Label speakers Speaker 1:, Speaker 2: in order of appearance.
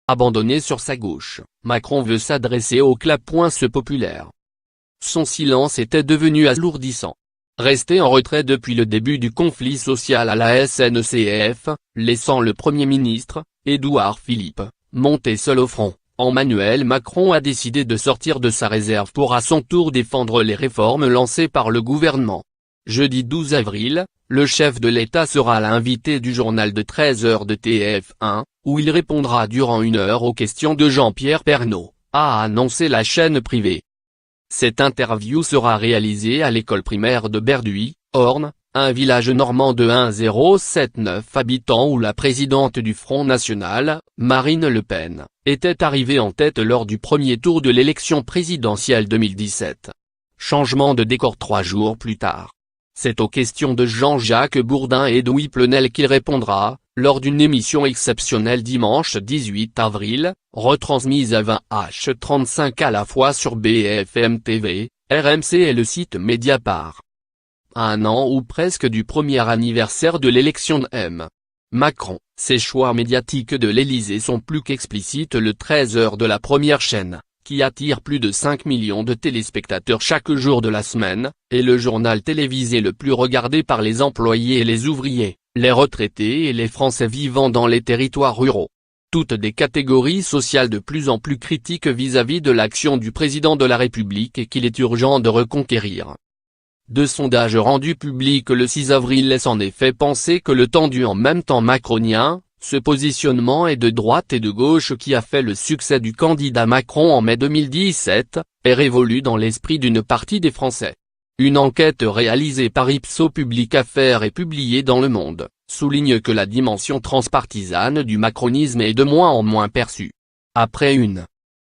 Speaker 1: Abandonné sur sa gauche, Macron veut s'adresser au clapoince populaire. Son silence était devenu alourdissant. Resté en retrait depuis le début du conflit social à la SNCF, laissant le Premier ministre, Édouard Philippe, monter seul au front, Emmanuel Macron a décidé de sortir de sa réserve pour à son tour défendre les réformes lancées par le gouvernement. Jeudi 12 avril, le chef de l'État sera l'invité du journal de 13h de TF1, où il répondra durant 1 heure aux questions de Jean-Pierre Pernaut, a annoncé la chaîne privée. Cette interview sera réalisée à l'école primaire de Berduy, Orne, un village normand de 1079 habitants où la présidente du Front National, Marine Le Pen, était arrivée en tête lors du premier tour de l'élection présidentielle 2017. Changement de décor 3 jours plus tard. C'est aux questions de Jean-Jacques Bourdin et Edoui Plenel qu'il répondra, lors d'une émission exceptionnelle dimanche 18 avril, retransmise à 20h35 à la fois sur BFM TV, RMC et le site Mediapart. À 1 an ou presque du premier anniversaire de l'élection de M. Macron, ces choix médiatiques de l'Élysée sont plus qu'explicites. Le 13h de la première chaîne, qui attire plus de 5 millions de téléspectateurs chaque jour de la semaine, est le journal télévisé le plus regardé par les employés et les ouvriers, les retraités et les Français vivant dans les territoires ruraux. Toutes des catégories sociales de plus en plus critiques vis-à-vis de l'action du président de la République et qu'il est urgent de reconquérir. 2 sondages rendus publics le 6 avril laissent en effet penser que le tendu en même temps macronien, ce positionnement est de droite et de gauche qui a fait le succès du candidat Macron en mai 2017, est révolu dans l'esprit d'une partie des Français. Une enquête réalisée par Ipsos Public Affaires et publiée dans Le Monde, souligne que la dimension transpartisane du macronisme est de moins en moins perçue. Après une